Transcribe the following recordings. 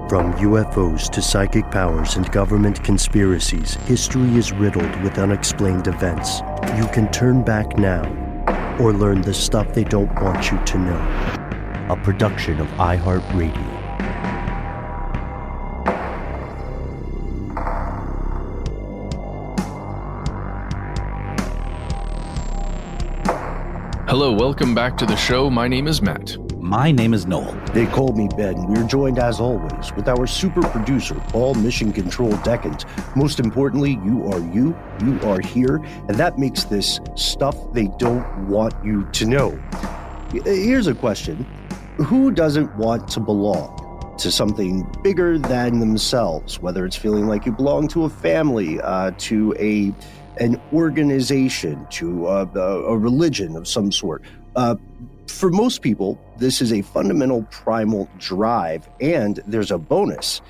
From UFOs to psychic powers and government conspiracies, history is riddled with unexplained events. You can turn back now or learn the stuff they don't want you to know. A production of iHeartRadio. Hello, welcome back to the show. My name is Matt. My name is Noel. They call me Ben. We're joined, as always, with our super producer, Paul Mission Control Decant. Most importantly, you are here, and that makes this stuff they don't want you to know. Here's a question. Who doesn't want to belong to something bigger than themselves, whether it's feeling like you belong to a family, to an organization, to a religion of some sort? For most people, this is a fundamental primal drive, and there's a bonus.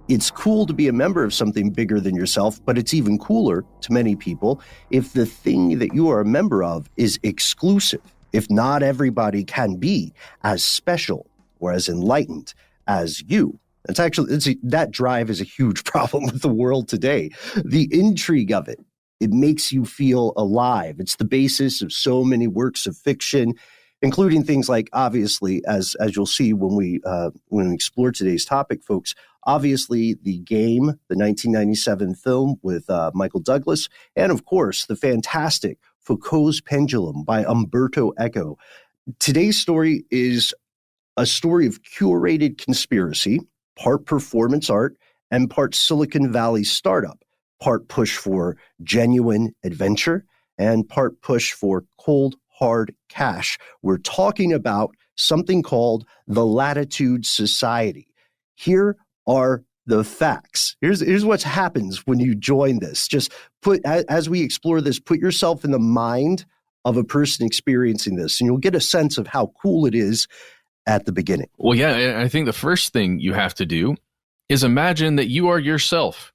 It's cool to be a member of something bigger than yourself, but it's even cooler to many people if the thing that you are a member of is exclusive, if not everybody can be as special or as enlightened as you. That drive is a huge problem with the world today. The intrigue of it makes you feel alive. It's the basis of so many works of fiction, including things like, obviously, as you'll see when we explore today's topic, folks, obviously The Game, the 1997 film with Michael Douglas, and of course, the fantastic Foucault's Pendulum by Umberto Eco. Today's story is a story of curated conspiracy, part performance art, and part Silicon Valley startup, part push for genuine adventure, and part push for cold, hard cash. We're talking about something called the Latitude Society. Here are the facts. Here's what happens when you join this. Just as we explore this, put yourself in the mind of a person experiencing this, and you'll get a sense of how cool it is at the beginning. Well, yeah, I think the first thing you have to do is imagine that you are yourself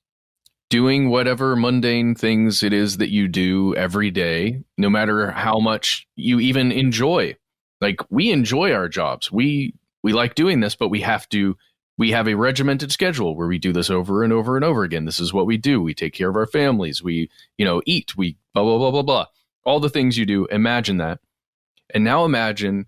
doing whatever mundane things it is that you do every day, no matter how much you even enjoy. Like, we enjoy our jobs. We like doing this, but we have a regimented schedule where we do this over and over and over again. This is what we do. We take care of our families. We, eat. We blah, blah, blah, blah, blah. All the things you do, imagine that. And now imagine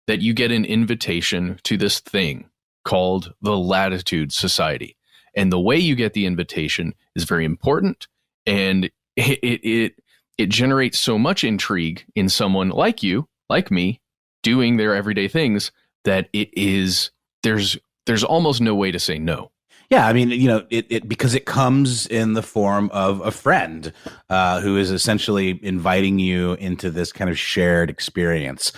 that you get an invitation to this thing called the Latitude Society. And the way you get the invitation is very important, and it generates so much intrigue in someone like you, like me, doing their everyday things, that there's almost no way to say no. Yeah, I mean, because it comes in the form of a friend who is essentially inviting you into this kind of shared experience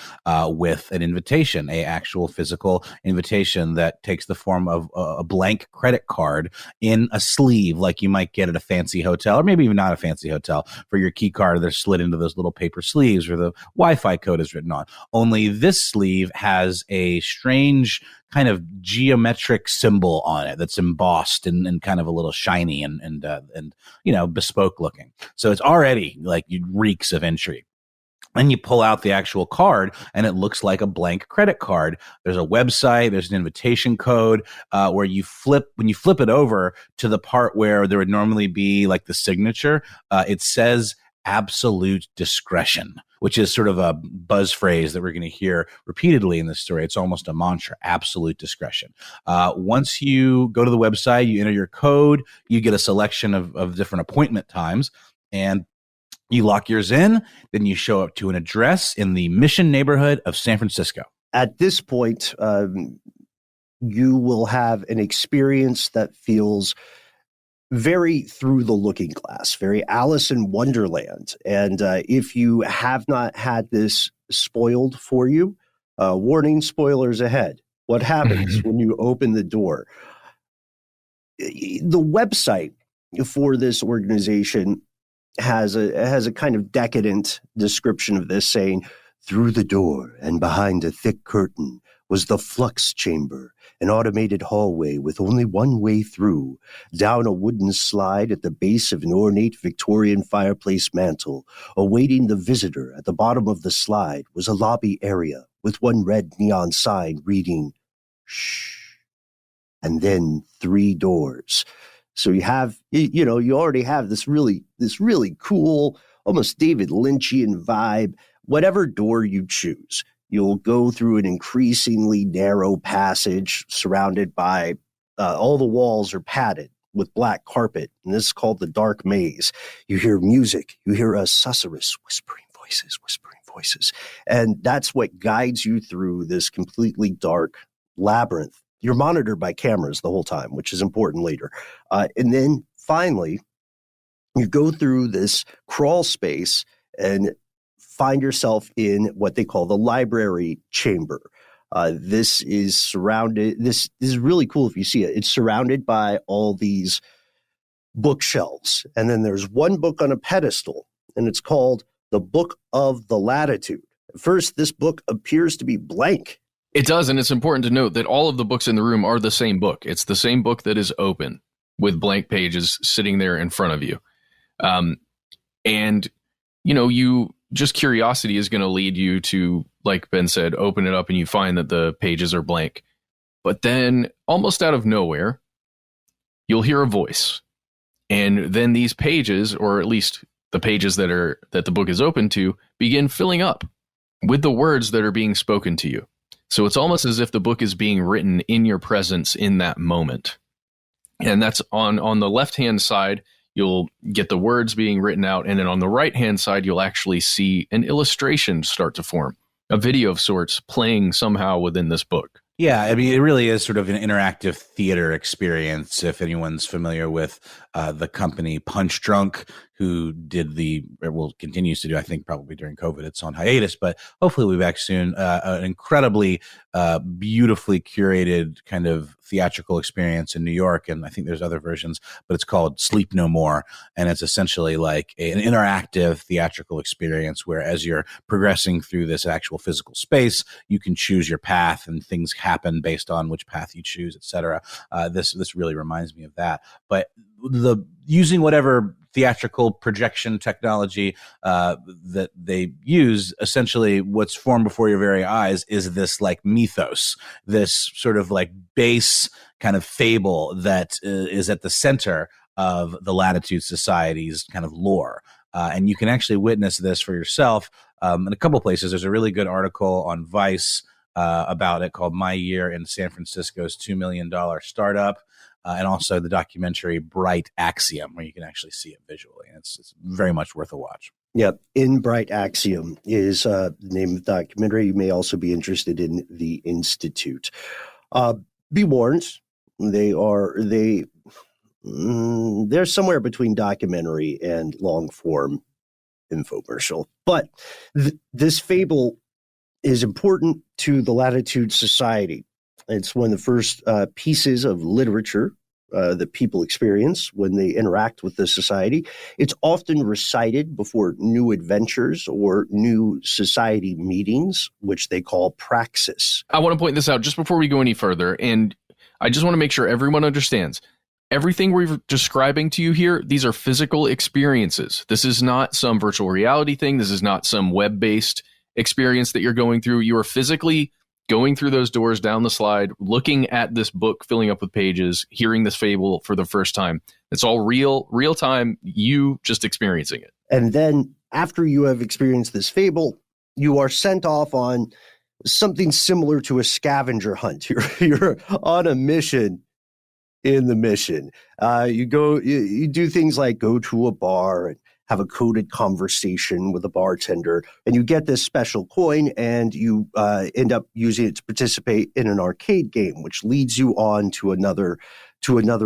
with an invitation, a actual physical invitation that takes the form of a blank credit card in a sleeve, like you might get at a fancy hotel, or maybe even not a fancy hotel, for your key card. They're slid into those little paper sleeves where the Wi-Fi code is written on. Only this sleeve has a strange kind of geometric symbol on it that's embossed and kind of a little shiny and bespoke looking. So it's already like reeks of intrigue. And you pull out the actual card, and it looks like a blank credit card. There's a website, there's an invitation code where when you flip it over to the part where there would normally be like the signature, it says absolute discretion, which is sort of a buzz phrase that we're going to hear repeatedly in this story. It's almost a mantra: absolute discretion. Once you go to the website, you enter your code, you get a selection of different appointment times, and you lock yours in. Then you show up to an address in the Mission neighborhood of San Francisco. At this point, you will have an experience that feels very through the looking glass, very Alice in Wonderland. And if you have not had this spoiled for you, warning, spoilers ahead. What happens when you open the door? The website for this organization has a kind of decadent description of this, saying, "Through the door and behind a thick curtain was the flux chamber, an automated hallway with only one way through. Down a wooden slide at the base of an ornate Victorian fireplace mantel, awaiting the visitor at the bottom of the slide, was a lobby area with one red neon sign reading, 'Shh.' and then 3 doors. So you have, you know, you already have this really cool, almost David Lynchian vibe. Whatever door you choose, you'll go through an increasingly narrow passage surrounded by all the walls are padded with black carpet, and this is called the dark maze. You hear music, you hear a susurrus, whispering voices, and that's what guides you through this completely dark labyrinth. You're monitored by cameras the whole time, which is important later. And then finally, you go through this crawl space and find yourself in what they call the library chamber. This is surrounded, this is really cool if you see it. It's surrounded by all these bookshelves. And then there's one book on a pedestal, and it's called The Book of the Latitude. At first, this book appears to be blank. It does, and it's important to note that all of the books in the room are the same book. It's the same book that is open with blank pages sitting there in front of you. And, you know, just curiosity is going to lead you to, like Ben said, open it up and you find that the pages are blank. But then almost out of nowhere, you'll hear a voice. And then these pages, or at least the pages that the book is open to, begin filling up with the words that are being spoken to you. So it's almost as if the book is being written in your presence in that moment. And that's on the left-hand side, you'll get the words being written out. And then on the right-hand side, you'll actually see an illustration start to form, a video of sorts playing somehow within this book. Yeah, I mean, it really is sort of an interactive theater experience. If anyone's familiar with the company Punch Drunk, who continues to do, I think probably during COVID, it's on hiatus, but hopefully we'll be back soon. An incredibly beautifully curated kind of theatrical experience in New York. And I think there's other versions, but it's called Sleep No More. And it's essentially like an interactive theatrical experience where as you're progressing through this actual physical space, you can choose your path and things happen based on which path you choose, et cetera. This really reminds me of that. But using whatever theatrical projection technology that they use, essentially what's formed before your very eyes is this like mythos, this sort of like base kind of fable that is at the center of the Latitude Society's kind of lore. And you can actually witness this for yourself in a couple places. There's a really good article on Vice about it called My Year in San Francisco's $2 million Startup. And also the documentary Bright Axiom, where you can actually see it visually. And it's very much worth a watch. Yep. In Bright Axiom is the name of the documentary. You may also be interested in The Institute. Be warned, they're somewhere between documentary and long form infomercial. But this fable is important to the Latitude Society. It's one of the first pieces of literature that people experience when they interact with the society. It's often recited before new adventures or new society meetings, which they call praxis. I want to point this out just before we go any further, and I just want to make sure everyone understands. Everything we're describing to you here, these are physical experiences. This is not some virtual reality thing. This is not some web-based experience that you're going through. You are physically going through those doors, down the slide, looking at this book, filling up with pages, hearing this fable for the first time. It's all real time, you just experiencing it. And then after you have experienced this fable, you are sent off on something similar to a scavenger hunt. You're on a mission in the mission. You do things like go to a bar and have a coded conversation with a bartender, and you get this special coin, and you end up using it to participate in an arcade game, which leads you on to another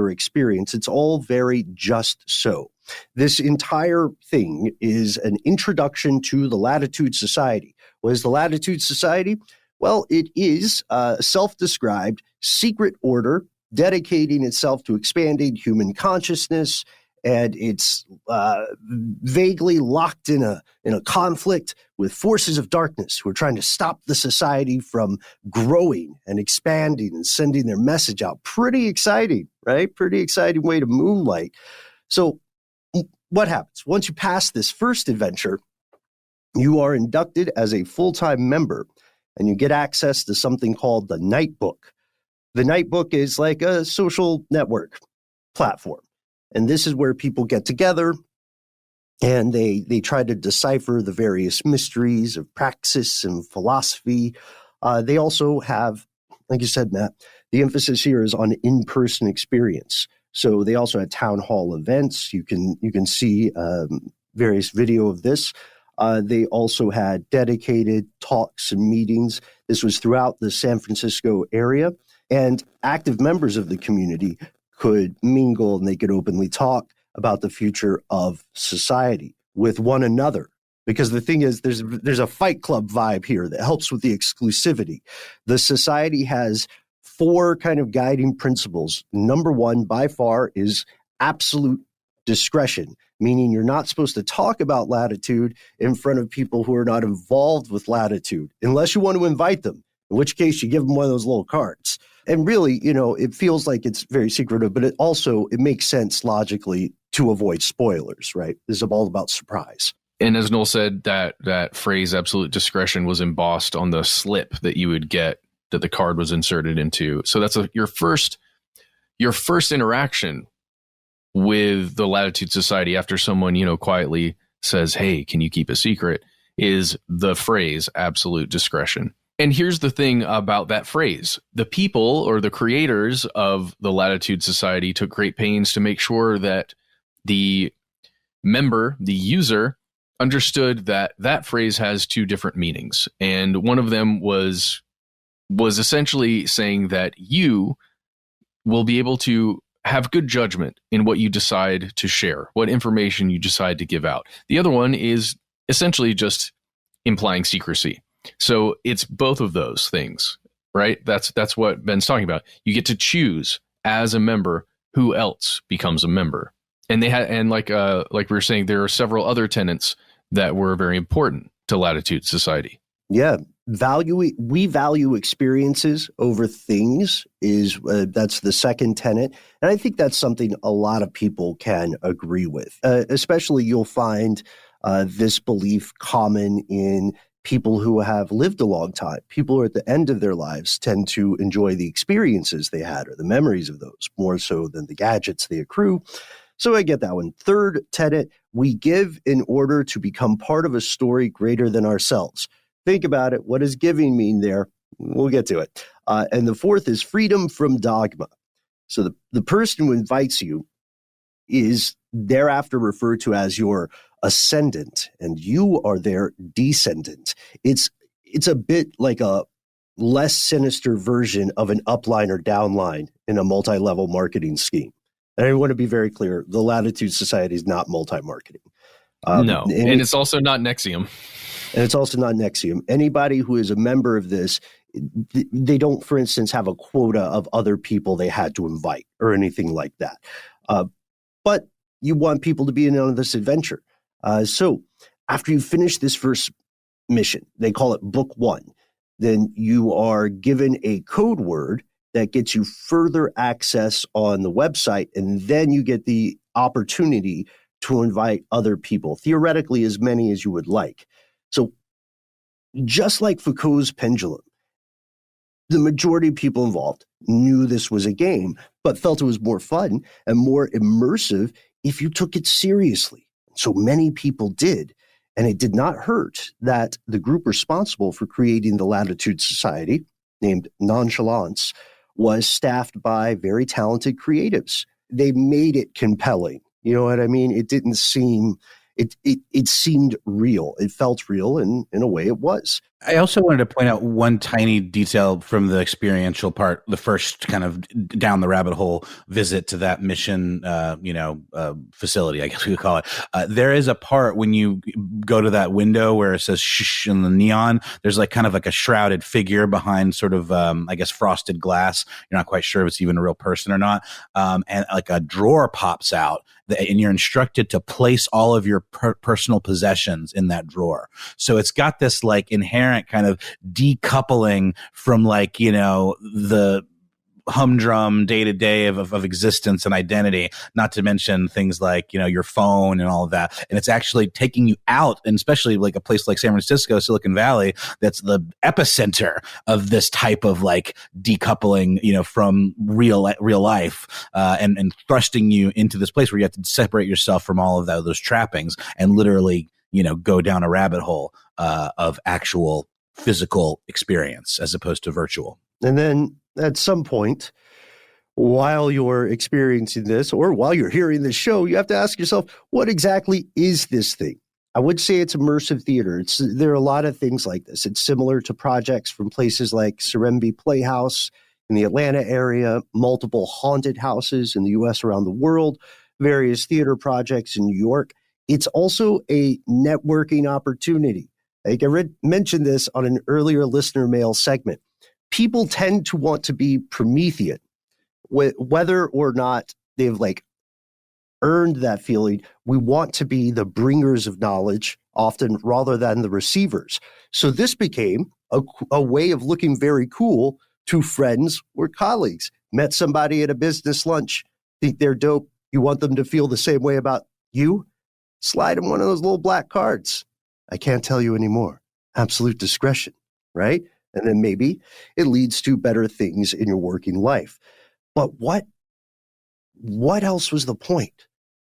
experience. It's all very just so. This entire thing is an introduction to the Latitude Society. What is the Latitude Society? Well, it is a self-described secret order dedicating itself to expanding human consciousness, and it's vaguely locked in a conflict with forces of darkness who are trying to stop the society from growing and expanding and sending their message out. Pretty exciting, right? Pretty exciting way to moonlight. So what happens? Once you pass this first adventure, you are inducted as a full-time member, and you get access to something called the Night Book. The Night Book is like a social network platform. And this is where people get together and they try to decipher the various mysteries of praxis and philosophy. They also have, like you said, Matt, the emphasis here is on in-person experience. So they also had town hall events. You can see various video of this. They also had dedicated talks and meetings. This was throughout the San Francisco area. And active members of the community could mingle and they could openly talk about the future of society with one another. Because the thing is, there's a Fight Club vibe here that helps with the exclusivity. The society has 4 kind of guiding principles. Number 1, by far, is absolute discretion, meaning you're not supposed to talk about Latitude in front of people who are not involved with Latitude, unless you want to invite them, in which case you give them one of those little cards. And really, it feels like it's very secretive, but it makes sense logically to avoid spoilers, right? This is all about surprise. And as Noel said, that phrase, absolute discretion, was embossed on the slip that you would get that the card was inserted into. So that's your first interaction with the Latitude Society after someone, quietly says, "Hey, can you keep a secret?" is the phrase absolute discretion. And here's the thing about that phrase. The people or the creators of the Latitude Society took great pains to make sure that the member, the user, understood that phrase has 2 different meanings. And one of them was essentially saying that you will be able to have good judgment in what you decide to share, what information you decide to give out. The other one is essentially just implying secrecy. So it's both of those things, right? That's what Ben's talking about. You get to choose as a member who else becomes a member. And like we were saying, there are several other tenets that were very important to Latitude Society. Yeah. We value experiences over things that's the second tenet. And I think that's something a lot of people can agree with. Especially you'll find this belief common in people who have lived a long time. People who are at the end of their lives tend to enjoy the experiences they had or the memories of those more so than the gadgets they accrue. So I get that one. Third tenet, we give in order to become part of a story greater than ourselves. Think about it. What does giving mean there? We'll get to it. And the fourth is freedom from dogma. So the person who invites you is thereafter referred to as your ascendant, and you are their descendant. It's a bit like a less sinister version of an upline or downline in a multi-level marketing scheme. And I want to be very clear, the Latitude Society is not multi-marketing. No, and it's also not Nexium. And it's also not Nexium. Anybody who is a member of this, they don't, for instance, have a quota of other people they had to invite or anything like that. But you want people to be in on this adventure. So after you finish this first mission, they call it Book 1, then you are given a code word that gets you further access on the website, and then you get the opportunity to invite other people, theoretically as many as you would like. So just like Foucault's pendulum, the majority of people involved knew this was a game, but felt it was more fun and more immersive if you took it seriously. So many people did. And it did not hurt that the group responsible for creating the Latitude Society, named Nonchalance, was staffed by very talented creatives. They made it compelling. You know what I mean? It didn't seem, it seemed real. It felt real, and in a way it was. I also wanted to point out one tiny detail from the experiential part, the first kind of down the rabbit hole visit to that mission, facility, I guess we could call it. There is a part when you go to that window where it says shh in the neon, there's like kind of like a shrouded figure behind sort of, frosted glass. You're not quite sure if it's even a real person or not. And like a drawer pops out and you're instructed to place all of your personal possessions in that drawer. So it's got this like inherent kind of decoupling from the humdrum day to day of existence and identity, not to mention things like, your phone and all of that. And it's actually taking you out, and especially like a place like San Francisco, Silicon Valley, that's the epicenter of this type of like decoupling, from real life, and thrusting you into this place where you have to separate yourself from all of those trappings and literally, go down a rabbit hole, of actual physical experience as opposed to virtual. And then at some point, while you're experiencing this or while you're hearing this show, you have to ask yourself, what exactly is this thing? I would say it's immersive theater. There are a lot of things like this. It's similar to projects from places like Serenbe Playhouse in the Atlanta area, multiple haunted houses in the U.S. around the world, various theater projects in New York. It's also a networking opportunity. Like I mentioned this on an earlier listener mail segment. People tend to want to be Promethean, whether or not they've like earned that feeling. We want to be the bringers of knowledge often rather than the receivers. So this became a way of looking very cool to friends or colleagues. Met somebody at a business lunch, think they're dope. You want them to feel the same way about you? Slide them one of those little black cards. I can't tell you anymore. Absolute discretion, right? And then maybe it leads to better things in your working life. But what else was the point?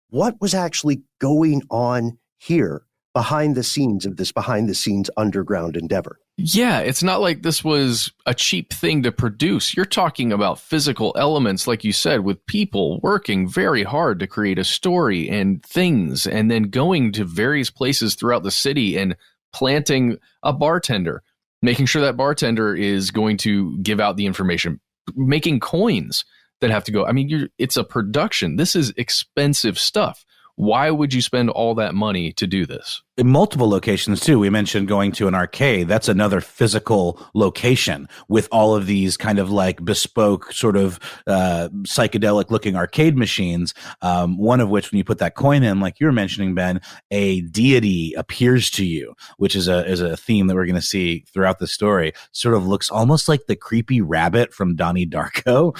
What was actually going on here behind the scenes of this behind the scenes underground endeavor? Yeah, it's not like this was a cheap thing to produce. You're talking about physical elements, like you said, with people working very hard to create a story and things, and then going to various places throughout the city and planting a bartender, making sure that bartender is going to give out the information, making coins that have to go. I mean, it's a production. This is expensive stuff. Why would you spend all that money to do this? In multiple locations, too. We mentioned going to an arcade. That's another physical location with all of these kind of like bespoke sort of psychedelic looking arcade machines. One of which, when you put that coin in, like you were mentioning, Ben, a deity appears to you, which is a theme that we're going to see throughout the story. Sort of looks almost like the creepy rabbit from Donnie Darko,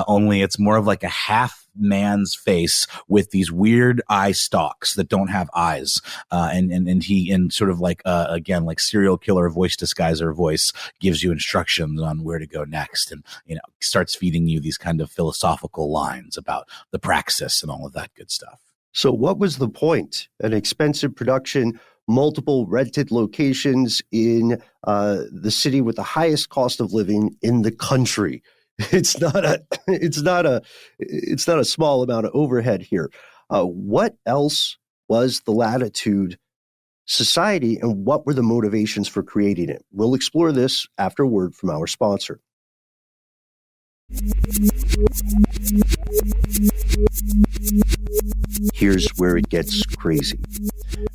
only it's more of like a half man's face with these weird eye stalks that don't have eyes, and he, in sort of like again, like serial killer voice disguiser voice, gives you instructions on where to go next, and starts feeding you these kind of philosophical lines about the praxis and all of that good stuff. So what was the point? An expensive production, multiple rented locations in the city with the highest cost of living in the country. It's not a small amount of overhead here. What else was the Latitude Society, and what were the motivations for creating it? We'll explore this after a word from our sponsor. Here's where it gets crazy.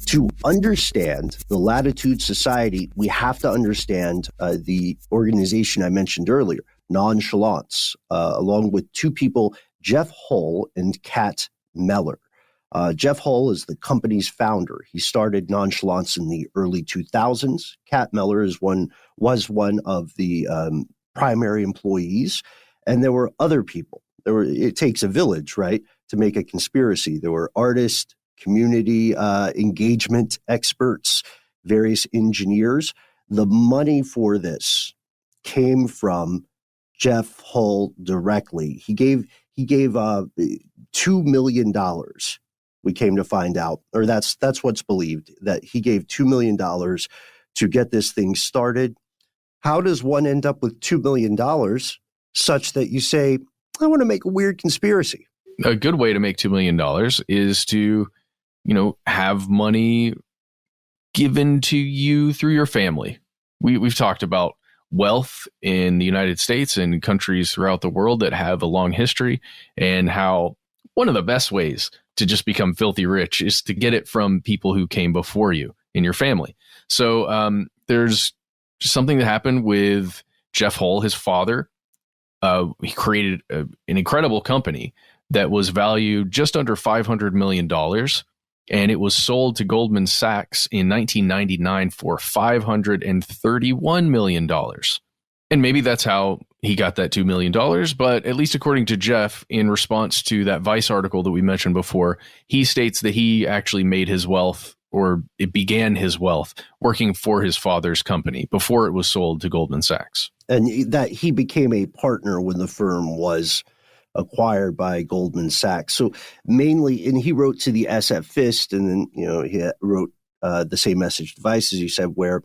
To understand the Latitude Society, we have to understand the organization I mentioned earlier, Nonchalance, along with two people, Jeff Hull and Kat Meller. Jeff Hull is the company's founder. He started Nonchalance in the early 2000s. Kat Meller was one of the primary employees, and there were other people. It takes a village, right, to make a conspiracy. There were artists, community engagement experts, various engineers. The money for this came from Jeff Hull directly. He gave $2 million. We came to find out, or that's what's believed, that he gave $2 million to get this thing started. How does one end up with $2 million such that you say, I want to make a weird conspiracy? A good way to make $2 million is to, have money given to you through your family. We've talked about wealth in the United States and countries throughout the world that have a long history, and how one of the best ways to just become filthy rich is to get it from people who came before you in your family. So there's something that happened with Jeff Hull, his father. He created an incredible company that was valued just under $500 million. And it was sold to Goldman Sachs in 1999 for $531 million. And maybe that's how he got that $2 million. But at least according to Jeff, in response to that Vice article that we mentioned before, he states that he actually made his wealth, or it began his wealth, working for his father's company before it was sold to Goldman Sachs. And that he became a partner when the firm was acquired by Goldman Sachs. So mainly, and he wrote to the SF Fist, and then, he wrote the same message to Vice, as you said, where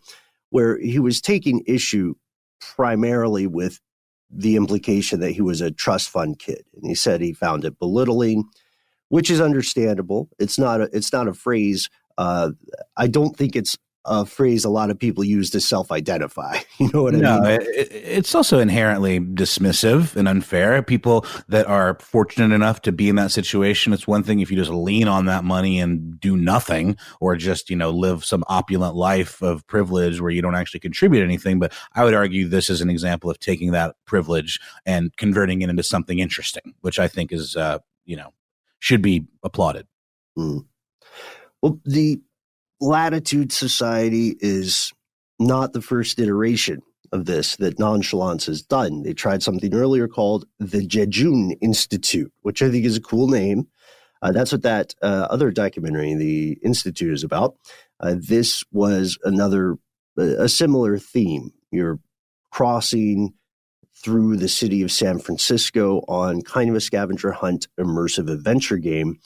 he was taking issue primarily with the implication that he was a trust fund kid. And he said he found it belittling, which is understandable. It's not a phrase. I don't think it's a phrase a lot of people use to self-identify. You know what I mean? No, it's also inherently dismissive and unfair. People that are fortunate enough to be in that situation, it's one thing if you just lean on that money and do nothing, or just, live some opulent life of privilege where you don't actually contribute anything. But I would argue this is an example of taking that privilege and converting it into something interesting, which I think is, should be applauded. Mm. Well, the Latitude Society is not the first iteration of this that Nonchalance has done. They tried something earlier called the Jejun Institute, which I think is a cool name. That's what that other documentary, The Institute, is about. This was a similar theme. You're crossing through the city of San Francisco on kind of a scavenger hunt, immersive adventure game.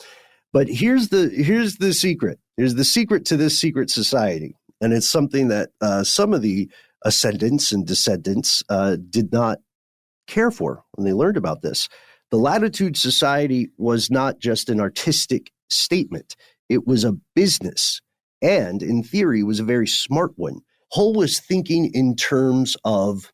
But here's the secret. Here's the secret to this secret society. And it's something that some of the ascendants and descendants did not care for when they learned about this. The Latitude Society was not just an artistic statement. It was a business, and in theory was a very smart one. Hull was thinking in terms of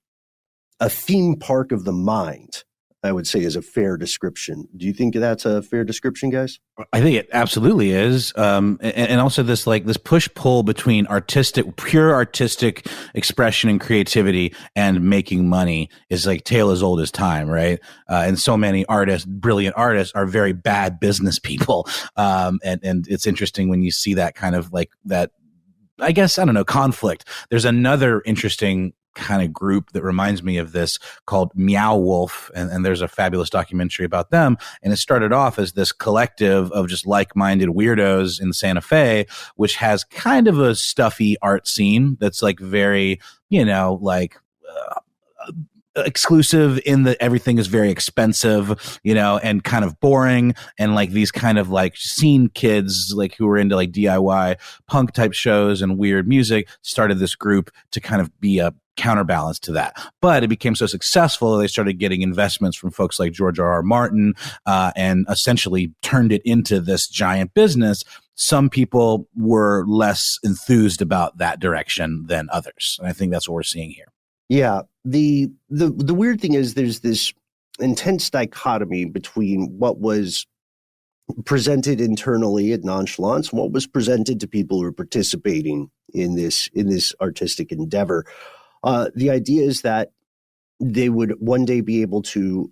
a theme park of the mind, I would say, is a fair description. Do you think that's a fair description, guys? I think it absolutely is. And also this push-pull between pure artistic expression and creativity and making money is like tale as old as time, right? And so many brilliant artists are very bad business people. And it's interesting when you see that kind of like that, I guess, conflict. There's another interesting kind of group that reminds me of this called Meow Wolf, and there's a fabulous documentary about them, and it started off as this collective of just like-minded weirdos in Santa Fe, which has kind of a stuffy art scene that's like very exclusive in that everything is very expensive, and kind of boring, and like these kind of like scene kids like who were into like DIY punk type shows and weird music started this group to kind of be a counterbalance to that. But it became so successful, they started getting investments from folks like George R.R. Martin, and essentially turned it into this giant business. Some people were less enthused about that direction than others. And I think that's what we're seeing here. Yeah. The weird thing is there's this intense dichotomy between what was presented internally at Nonchalance and what was presented to people who were participating in this artistic endeavor. The idea is that they would one day be able to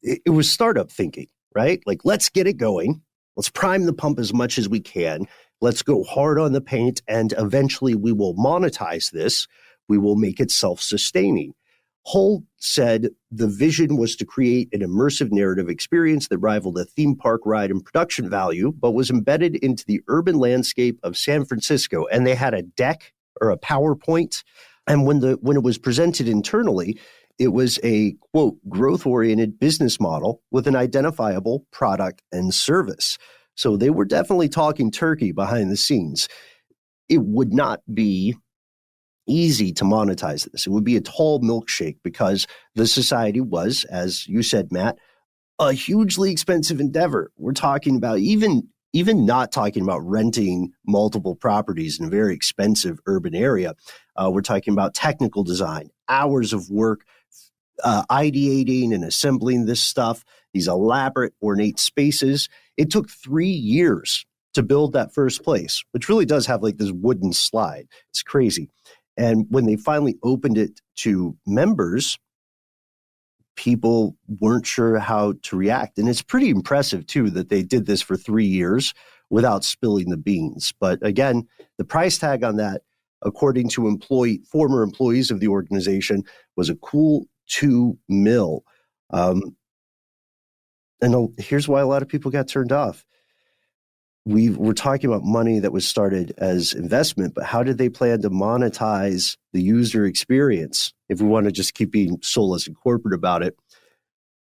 it was startup thinking, right? Like, let's get it going. Let's prime the pump as much as we can. Let's go hard on the paint, and eventually we will monetize this. We will make it self-sustaining. Hull said the vision was to create an immersive narrative experience that rivaled a theme park ride in production value, but was embedded into the urban landscape of San Francisco. And they had a deck or a PowerPoint. And when it was presented internally, it was a, quote, growth-oriented business model with an identifiable product and service. So they were definitely talking turkey behind the scenes. It would not be easy to monetize this. It would be a tall milkshake because the society was, as you said, Matt, a hugely expensive endeavor. We're talking about even not talking about renting multiple properties in a very expensive urban area. We're talking about technical design, hours of work, ideating and assembling this stuff, these elaborate, ornate spaces. It took 3 years to build that first place, which really does have like this wooden slide. It's crazy. And when they finally opened it to members, people weren't sure how to react. And it's pretty impressive, too, that they did this for 3 years without spilling the beans. But again, the price tag on that according to former employees of the organization, was a cool $2 million. And here's why a lot of people got turned off. We're talking about money that was started as investment, but how did they plan to monetize the user experience? If we want to just keep being soulless and corporate about it,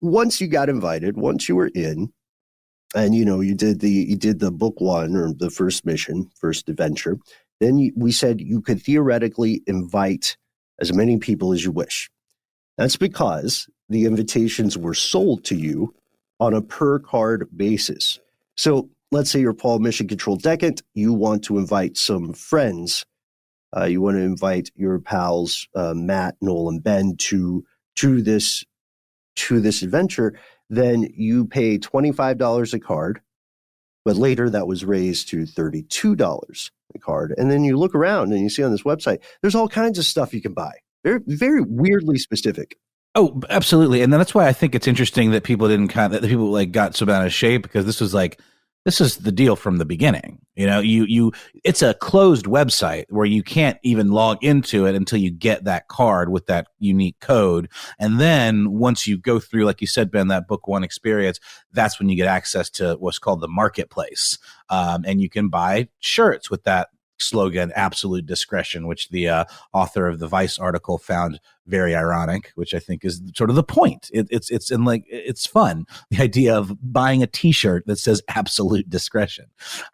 once you got invited, once you were in, and you did the book one or the first mission, first adventure, then we said you could theoretically invite as many people as you wish. That's because the invitations were sold to you on a per card basis. So let's say you're Paul Mission Control Decant, you want to invite some friends. You want to invite your pals, Matt, Noel, and Ben to this adventure. Then you pay $25 a card, but later that was raised to $32 a card. And then you look around and you see on this website, there's all kinds of stuff you can buy. Very, very weirdly specific. Oh, absolutely. And that's why I think it's interesting that people got so out of shape, because this is the deal from the beginning. It's a closed website where you can't even log into it until you get that card with that unique code. And then once you go through, like you said, Ben, that book one experience, that's when you get access to what's called the marketplace. And you can buy shirts with that slogan, absolute discretion, which the author of the Vice article found very ironic, which I think is sort of the point. It's fun, the idea of buying a T-shirt that says absolute discretion.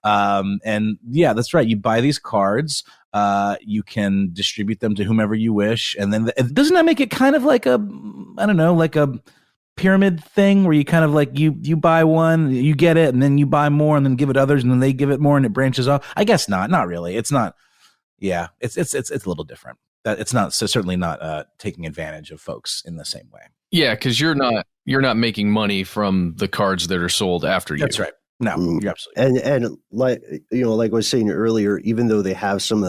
And yeah, that's right. You buy these cards, you can distribute them to whomever you wish, and then doesn't that make it kind of like a pyramid thing where you kind of like you buy one, you get it, and then you buy more, and then give it others, and then they give it more, and it branches off? I guess not really. It's not. Yeah, it's a little different. It's not certainly not taking advantage of folks in the same way. Yeah, because you're not making money from the cards that are sold after you. That's right. No, you're absolutely right. And like like I was saying earlier, even though they have some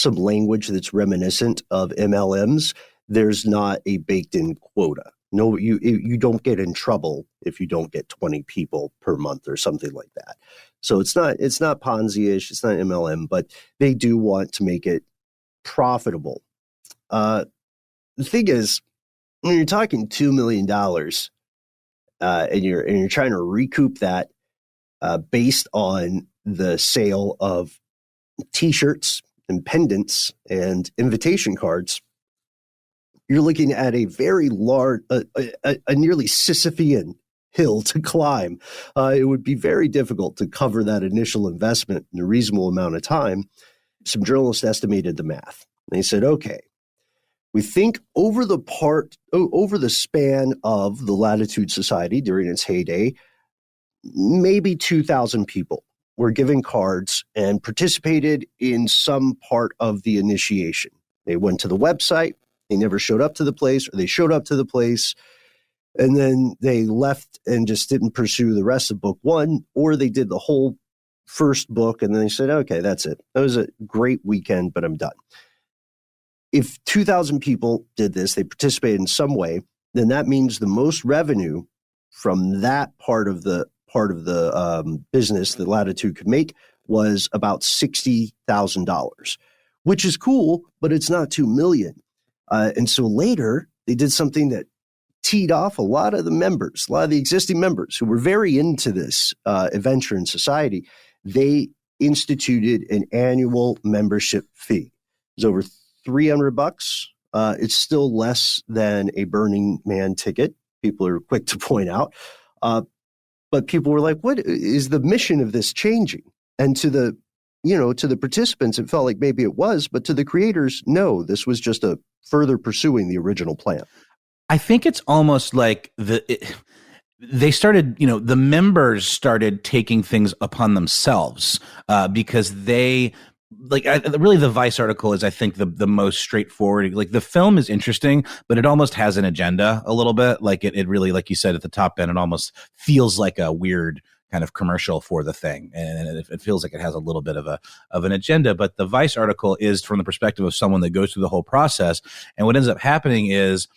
language that's reminiscent of MLMs, there's not a baked-in quota. No, you don't get in trouble if you don't get 20 people per month or something like that. So it's not Ponzi-ish, it's not MLM, but they do want to make it profitable. The thing is, when you're talking $2 million, and you're trying to recoup that based on the sale of T-shirts and pendants and invitation cards, you're looking at a very large, a nearly Sisyphean hill to climb. It would be very difficult to cover that initial investment in a reasonable amount of time. Some journalists estimated the math. They said, okay, we think over the span of the Latitude Society during its heyday, maybe 2,000 people were given cards and participated in some part of the initiation. They went to the website, they never showed up to the place, or they showed up to the place and then they left and just didn't pursue the rest of book one, or they did the whole first book and then they said, okay, that's it. That was a great weekend, but I'm done. If 2,000 people did this, they participated in some way, then that means the most revenue from that part of the business that Latitude could make was about $60,000, which is cool, but it's not $2 million. And so later they did something that teed off a lot of the existing members who were very into this adventure in society. They instituted an annual membership fee. It was over $300. It's still less than a Burning Man ticket. People are quick to point out. But people were like, what is the mission of this changing? And to the participants, it felt like maybe it was, but to the creators, no, this was just a further pursuing the original plan. I think it's almost like they started, the members started taking things upon themselves because they really the Vice article is, I think, the most straightforward. Like the film is interesting, but it almost has an agenda a little bit. Like it really, like you said at the top end, it almost feels like a weird kind of commercial for the thing, and it feels like it has a little bit of an agenda. But the Vice article is from the perspective of someone that goes through the whole process, and what ends up happening is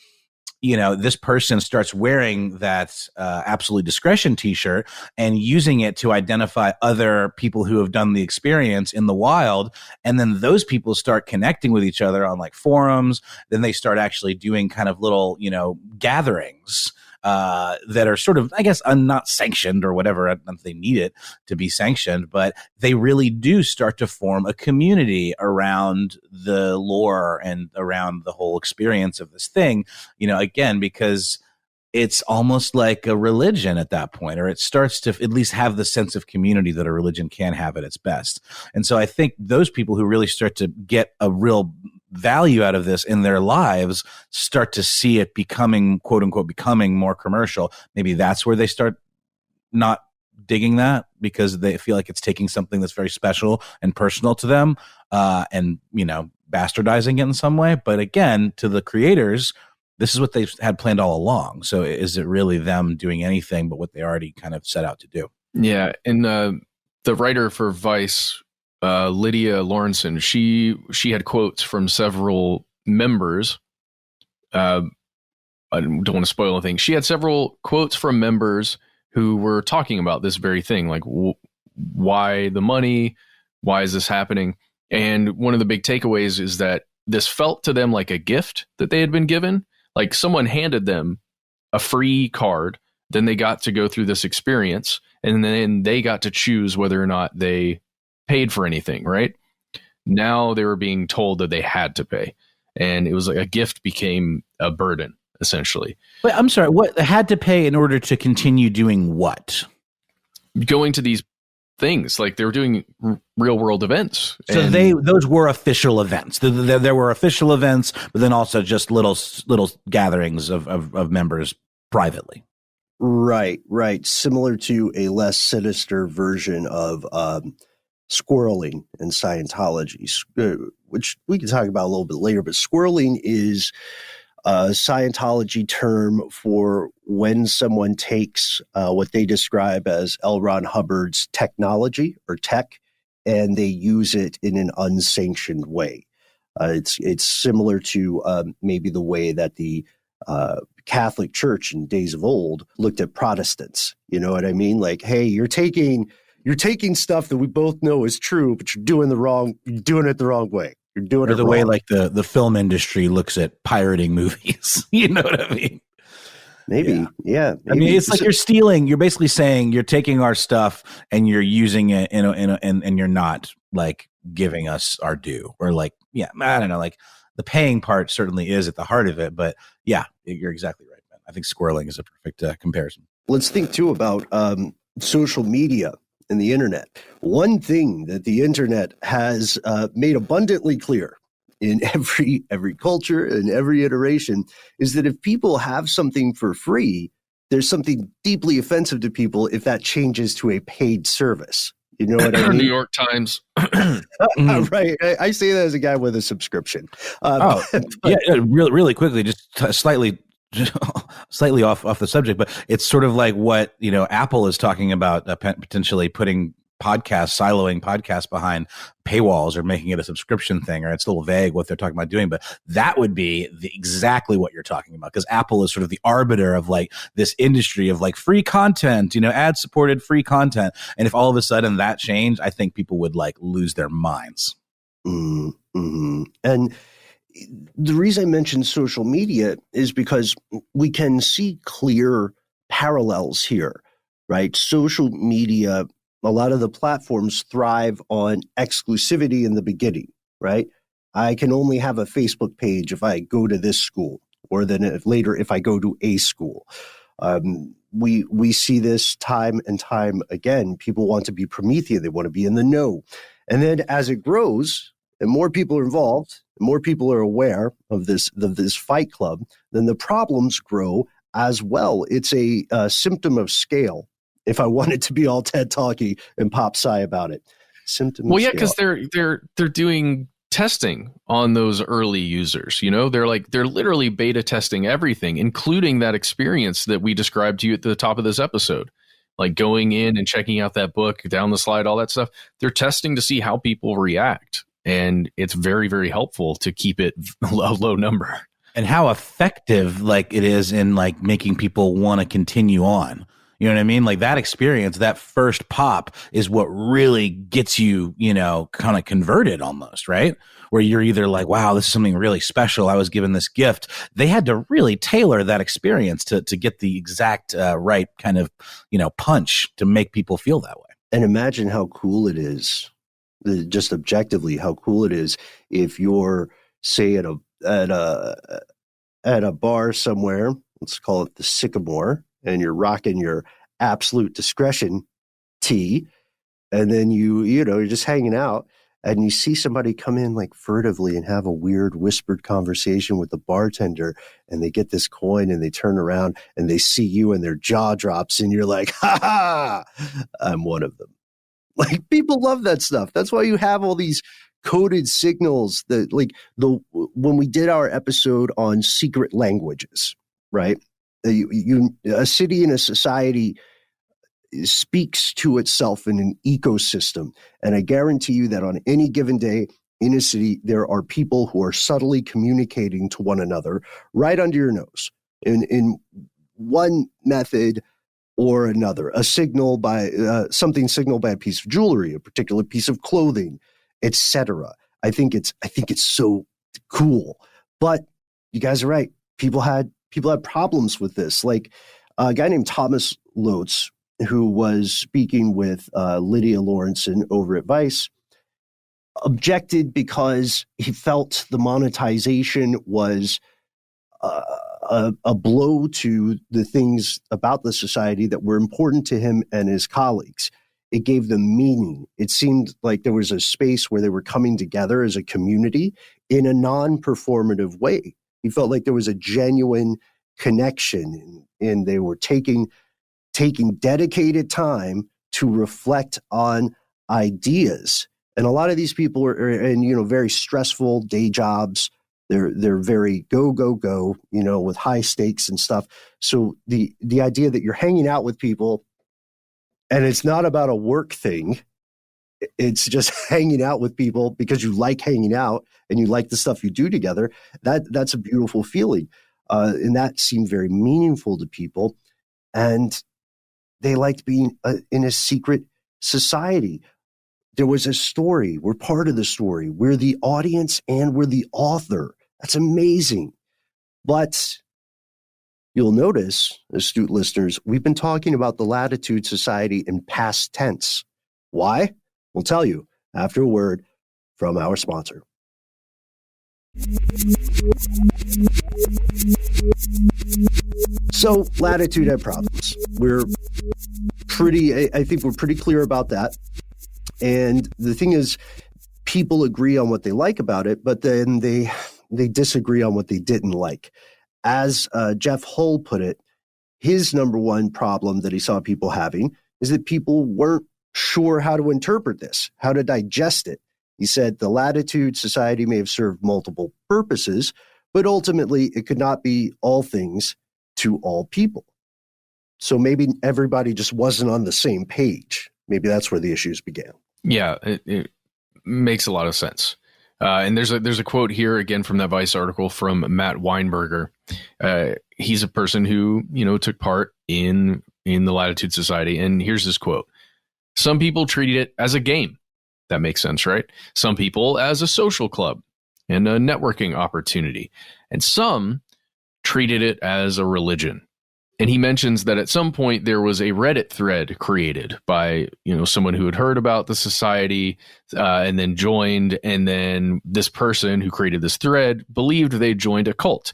this person starts wearing that absolute discretion t-shirt and using it to identify other people who have done the experience in the wild. And then those people start connecting with each other on like forums. Then they start actually doing kind of little, gatherings that are sort of, I guess, not sanctioned or whatever. I don't know if they need it to be sanctioned, but they really do start to form a community around the lore and around the whole experience of this thing, again, because it's almost like a religion at that point, or it starts to at least have the sense of community that a religion can have at its best. And so I think those people who really start to get a real value out of this in their lives start to see it becoming, quote unquote, becoming more commercial. Maybe that's where they start not digging that, because they feel like it's taking something that's very special and personal to them and, bastardizing it in some way. But again, to the creators, this is what they've had planned all along. So is it really them doing anything but what they already kind of set out to do? Yeah. And the writer for Vice, Lydia Lawrenson, she had quotes from several members. I don't want to spoil anything. She had several quotes from members who were talking about this very thing, like why the money, why is this happening? And one of the big takeaways is that this felt to them like a gift that they had been given. Like someone handed them a free card, then they got to go through this experience, and then they got to choose whether or not they paid for anything, right? Now they were being told that they had to pay. And it was like a gift became a burden, essentially. But I'm sorry, what had to pay in order to continue doing what? Going to these things, like they were doing real world events. So those were official events. There were official events, but then also just little gatherings of members privately. Right. Similar to a less sinister version of squirreling in Scientology, which we can talk about a little bit later. But squirreling is a Scientology term for when someone takes what they describe as L. Ron Hubbard's technology or tech, and they use it in an unsanctioned way. It's similar to maybe the way that the Catholic Church in days of old looked at Protestants. You know what I mean? Like, hey, you're taking stuff that we both know is true, but you're doing it the wrong way. You're doing it the way like the film industry looks at pirating movies. You know what I mean? Maybe. Yeah. I mean, it's like you're stealing. You're basically saying you're taking our stuff and you're using it and you're not like giving us our due, or like, yeah, I don't know, like the paying part certainly is at the heart of it. But yeah, you're exactly right, man. I think squirreling is a perfect comparison. Let's think too about social media and the internet. One thing that the internet has made abundantly clear in every culture and every iteration is that if people have something for free, there's something deeply offensive to people if that changes to a paid service. You know what I mean? New York Times. Right. I say that as a guy with a subscription. Really quickly, just slightly off the subject, but it's sort of like what Apple is talking about, potentially putting siloing podcasts behind paywalls or making it a subscription thing, or it's a little vague what they're talking about doing, but that would be exactly what you're talking about, because Apple is sort of the arbiter of like this industry of like free content, ad supported free content. And if all of a sudden that changed, I think people would like lose their minds. Mm-hmm. And the reason I mentioned social media is because we can see clear parallels here, right? Social media, a lot of the platforms thrive on exclusivity in the beginning, right? I can only have a Facebook page if I go to this school, or then later if I go to a school. We see this time and time again. People want to be Promethean. They want to be in the know. And then as it grows and more people are involved, and more people are aware of this fight club, then the problems grow as well. It's a symptom of scale. If I wanted to be all TED talky and pop sci about it, symptom. Well, yeah, because they're doing testing on those early users. They're literally beta testing everything, including that experience that we described to you at the top of this episode, like going in and checking out that book, down the slide, all that stuff. They're testing to see how people react. And it's very, very helpful to keep it a low number. and how effective like it is in like making people want to continue on. You know what I mean? Like that experience, that first pop is what really gets you, you know, kind of converted almost, right? Where you're either like, wow, this is something really special. I was given this gift. They had to really tailor that experience to get the exact right kind of, you know, punch to make people feel that way. And imagine how cool it is, just objectively, how cool it is if you're, say, at a bar somewhere, let's call it the Sycamore, and you're rocking your absolute discretion tea, and then you're just hanging out, and you see somebody come in like furtively and have a weird whispered conversation with the bartender, and they get this coin and they turn around and they see you and their jaw drops and you're like, ha ha, I'm one of them. Like, people love that stuff. That's why you have all these coded signals that, like, when we did our episode on secret languages, right? A city and a society speaks to itself in an ecosystem. And I guarantee you that on any given day in a city, there are people who are subtly communicating to one another right under your nose in one method or another. A signal by something signaled by a piece of jewelry, a particular piece of clothing, etc. I think it's so cool. But you guys are right. People had problems with this. Like a guy named Thomas Lotz, who was speaking with Lydia Lawrenson over at Vice, objected because he felt the monetization was a blow to the things about the society that were important to him and his colleagues. It gave them meaning. It seemed like there was a space where they were coming together as a community in a non-performative way. He felt like there was a genuine connection, and they were taking dedicated time to reflect on ideas. And a lot of these people are in, very stressful day jobs. They're very go, with high stakes and stuff. So the idea that you're hanging out with people and it's not about a work thing, it's just hanging out with people because you like hanging out and you like the stuff you do together, that's a beautiful feeling. And that seemed very meaningful to people. And they liked being in a secret society. There was a story. We're part of the story. We're the audience and we're the author. That's amazing. But you'll notice, astute listeners, we've been talking about the Latitude Society in past tense. Why? We'll tell you after a word from our sponsor. So Latitude had problems. I think we're pretty clear about that. And the thing is, people agree on what they like about it, but then they disagree on what they didn't like. As Jeff Hull put it, his number one problem that he saw people having is that people weren't sure how to interpret this, how to digest it. He said the Latitude Society may have served multiple purposes, but ultimately it could not be all things to all people. So maybe everybody just wasn't on the same page. Maybe that's where the issues began. Yeah, it makes a lot of sense. And there's a quote here again from that Vice article from Matt Weinberger. He's a person who, took part in the Latitude Society. And here's his quote. Some people treated it as a game. That makes sense, right? Some people as a social club and a networking opportunity. And some treated it as a religion. And he mentions that at some point there was a Reddit thread created by, someone who had heard about the society and then joined. And then this person who created this thread believed they joined a cult.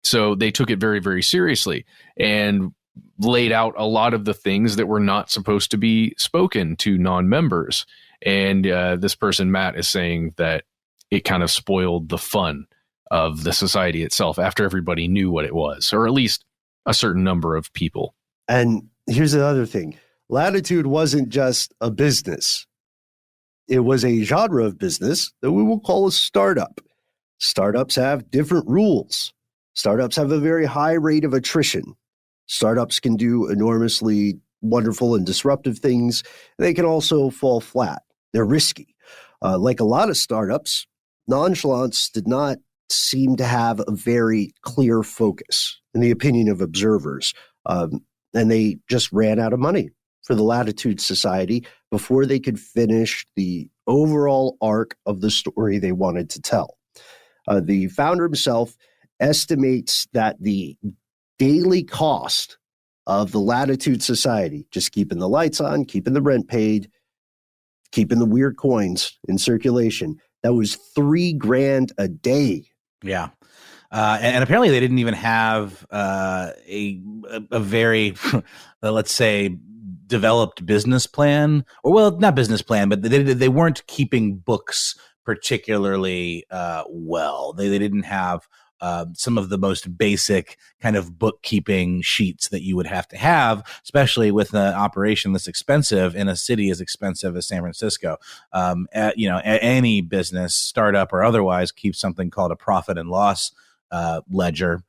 So they took it very, very seriously and laid out a lot of the things that were not supposed to be spoken to non-members. And this person, Matt, is saying that it kind of spoiled the fun of the society itself after everybody knew what it was, or at least a certain number of people. And here's the other thing. Latitude wasn't just a business. It was a genre of business that we will call a startup. Startups have different rules. Startups have a very high rate of attrition. Startups can do enormously wonderful and disruptive things. They can also fall flat. They're risky. Like a lot of startups, nonchalance did not seem to have a very clear focus in the opinion of observers. And they just ran out of money for the Latitude Society before they could finish the overall arc of the story they wanted to tell. The founder himself estimates that the daily cost of the Latitude Society, just keeping the lights on, keeping the rent paid, keeping the weird coins in circulation, that was $3,000 a day. Yeah. And apparently they didn't even have a very, let's say, developed business plan, or well, not business plan, but they weren't keeping books particularly well. They didn't have some of the most basic kind of bookkeeping sheets that you would have to have, especially with an operation this expensive in a city as expensive as San Francisco. Any business, startup or otherwise, keeps something called a profit and loss ledger,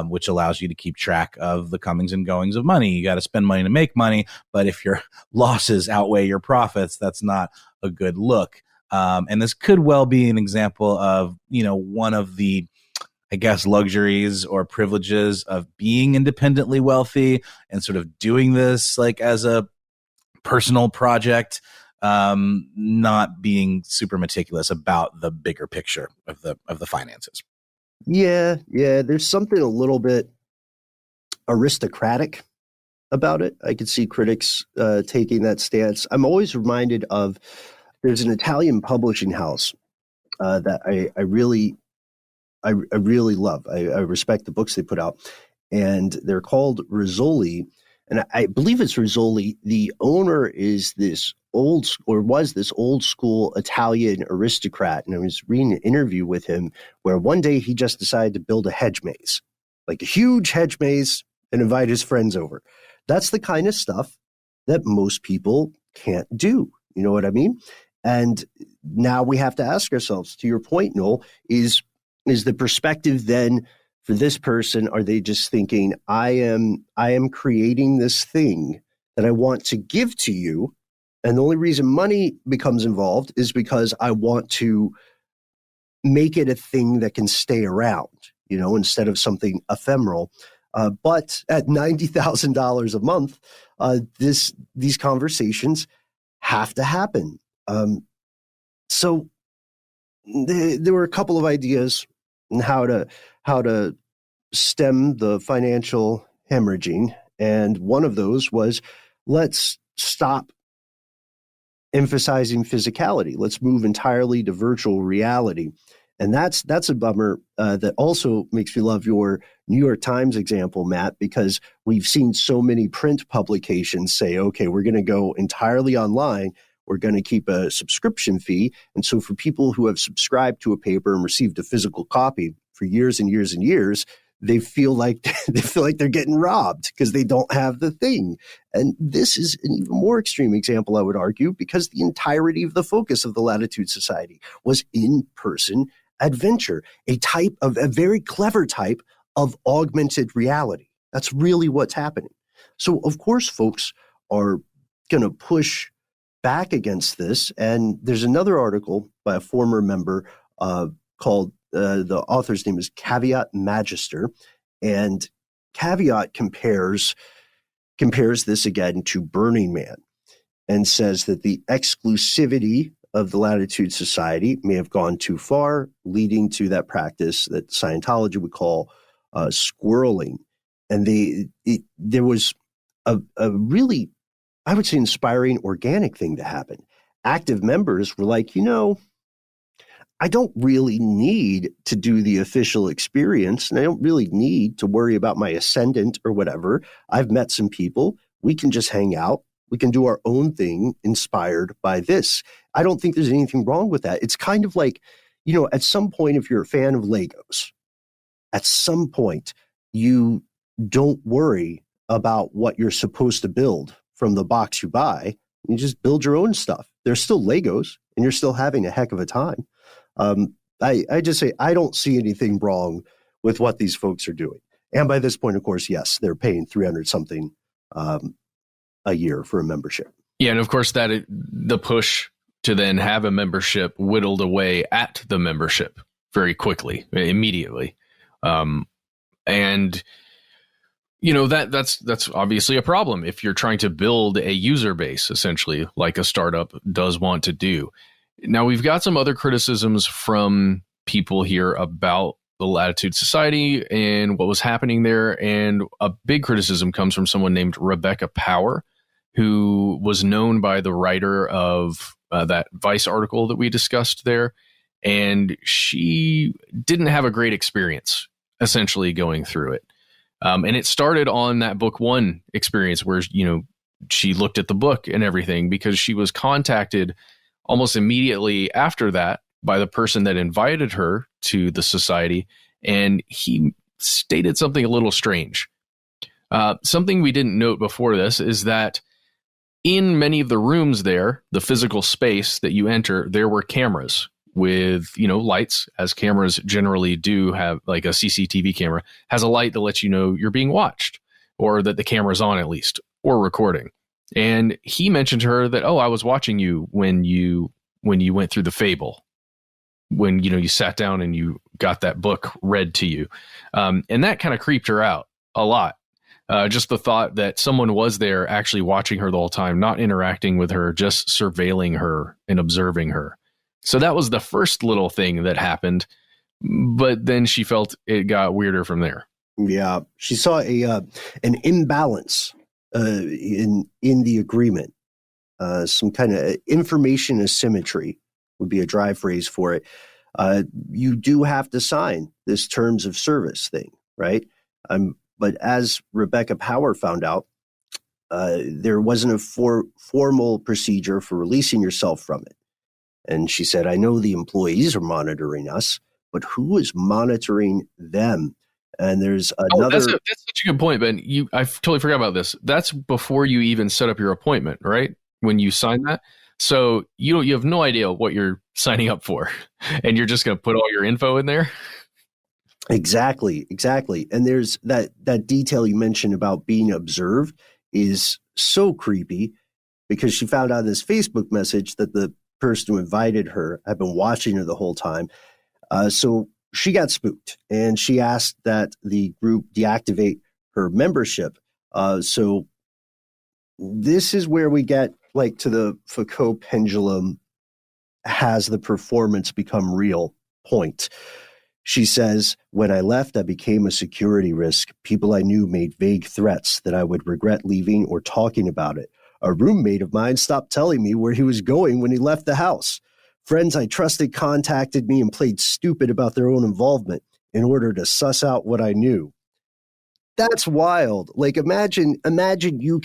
which allows you to keep track of the comings and goings of money. You got to spend money to make money, but if your losses outweigh your profits, that's not a good look. And this could well be an example of, one of the, I guess, luxuries or privileges of being independently wealthy and sort of doing this like as a personal project, not being super meticulous about the bigger picture of the finances. Yeah. There's something a little bit aristocratic about it. I could see critics taking that stance. I'm always reminded of, there's an Italian publishing house that I really love. I respect the books they put out, and they're called Rizzoli. And I believe it's Rizzoli. The owner is was this old school Italian aristocrat. And I was reading an interview with him where one day he just decided to build a hedge maze, like a huge hedge maze, and invite his friends over. That's the kind of stuff that most people can't do. You know what I mean? And now we have to ask ourselves, to your point, Noel, is the perspective then for this person, are they just thinking, I am creating this thing that I want to give to you, and the only reason money becomes involved is because I want to make it a thing that can stay around, instead of something ephemeral. But at $90,000 a month, these conversations have to happen. So there were a couple of ideas on how to stem the financial hemorrhaging, and one of those was, let's stop emphasizing physicality. Let's move entirely to virtual reality. And that's a bummer. That also makes me love your New York Times example, Matt, because we've seen so many print publications say, okay, we're going to go entirely online. We're going to keep a subscription fee. And so for people who have subscribed to a paper and received a physical copy for years and years and years, they feel like they're getting robbed because they don't have the thing. And this is an even more extreme example, I would argue, because the entirety of the focus of the Latitude Society was in-person adventure, a very clever type of augmented reality. That's really what's happening. So of course, folks are going to push back against this. And there's another article by a former member called, the author's name is Caveat Magister, and Caveat compares this again to Burning Man and says that the exclusivity of the Latitude Society may have gone too far, leading to that practice that Scientology would call squirreling. And there was a really, I would say, inspiring organic thing to happen. Active members were like, I don't really need to do the official experience, and I don't really need to worry about my ascendant or whatever. I've met some people. We can just hang out. We can do our own thing inspired by this. I don't think there's anything wrong with that. It's kind of like, at some point, if you're a fan of Legos, at some point, you don't worry about what you're supposed to build from the box you buy. You just build your own stuff. They're still Legos, and you're still having a heck of a time. I just say, I don't see anything wrong with what these folks are doing. And by this point, of course, yes, they're paying 300 something a year for a membership. Yeah. And of course, the push to then have a membership whittled away at the membership. very quickly, immediately. And that's obviously a problem if you're trying to build a user base, essentially, like a startup does want to do. Now, we've got some other criticisms from people here about the Latitude Society and what was happening there. And a big criticism comes from someone named Rebecca Power, who was known by the writer of that Vice article that we discussed there. And she didn't have a great experience, essentially, going through it. And it started on that book one experience where, she looked at the book and everything, because she was contacted almost immediately after that by the person that invited her to the society. And he stated something a little strange. Something we didn't note before this is that in many of the rooms there, the physical space that you enter, there were cameras with, lights, as cameras generally do have. Like a CCTV camera has a light that lets you know you're being watched, or that the camera's on at least, or recording. And he mentioned to her that, I was watching you when you went through the fable, when, you sat down and you got that book read to you. And that kind of creeped her out a lot. Just the thought that someone was there actually watching her the whole time, not interacting with her, just surveilling her and observing her. So that was the first little thing that happened. But then she felt it got weirder from there. Yeah, she saw an imbalance in the agreement. Some kind of information asymmetry would be a dry phrase for it. You do have to sign this terms of service thing, right? But as Rebecca Power found out, there wasn't a formal procedure for releasing yourself from it. And she said, I know the employees are monitoring us, but who is monitoring them? And there's another... That's such a good point, Ben. I totally forgot about this. That's before you even set up your appointment, right? When you sign that. So you have no idea what you're signing up for, and you're just going to put all your info in there. Exactly. And there's that detail you mentioned about being observed is so creepy, because she found out in this Facebook message that the person who invited her had been watching her the whole time. So she got spooked, and she asked that the group deactivate her membership. So this is where we get to the Foucault pendulum has the performance become real point. She says, when I left, I became a security risk. People I knew made vague threats that I would regret leaving or talking about it. A roommate of mine stopped telling me where he was going when he left the house. Friends I trusted contacted me and played stupid about their own involvement in order to suss out what I knew. That's wild. Imagine you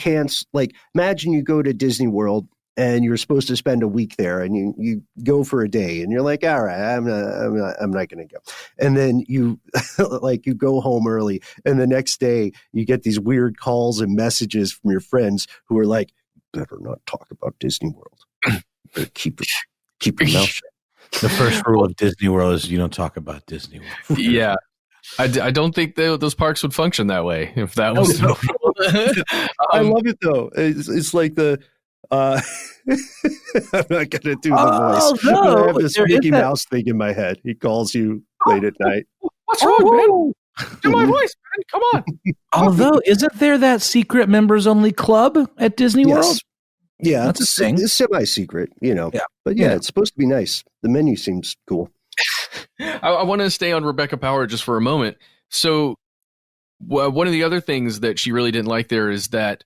imagine you go to Disney World and you're supposed to spend a week there, and you go for a day, and you're like, all right, I'm not going to go. And then you you go home early, and the next day you get these weird calls and messages from your friends who are like, better not talk about Disney World. Better keep your mouth shut. The first rule of Disney World is you don't talk about Disney World. Yeah. I don't think those parks would function that way if that was. I love it though. It's like the. I'm not going to do the voice. I have this Mickey Mouse thing in my head. He calls you late at night. What's wrong, Ben? Do my voice, Ben. Come on. Although, isn't there that secret members only club at Disney World? Yeah, that's a thing. It's semi-secret, Yeah. But it's supposed to be nice. The menu seems cool. I want to stay on Rebecca Power just for a moment. So one of the other things that she really didn't like there is that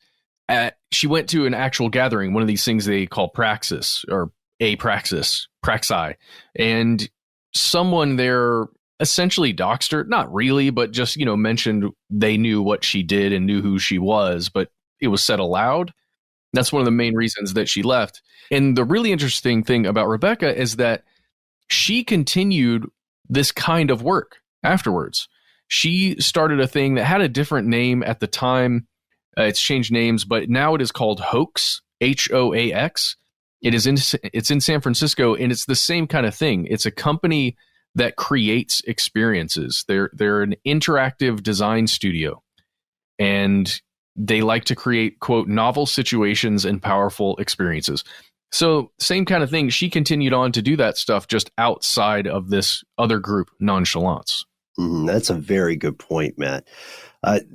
she went to an actual gathering, one of these things they call praxis or praxi, and someone there essentially doxed her. Not really, but just, mentioned they knew what she did and knew who she was, but it was said aloud. That's one of the main reasons that she left. And the really interesting thing about Rebecca is that she continued this kind of work afterwards. She started a thing that had a different name at the time. It's changed names, but now it is called Hoax, Hoax. It's in San Francisco, and it's the same kind of thing. It's a company that creates experiences. They're an interactive design studio, and they like to create, quote, novel situations and powerful experiences. So same kind of thing. She continued on to do that stuff just outside of this other group, nonchalance. That's a very good point, Matt.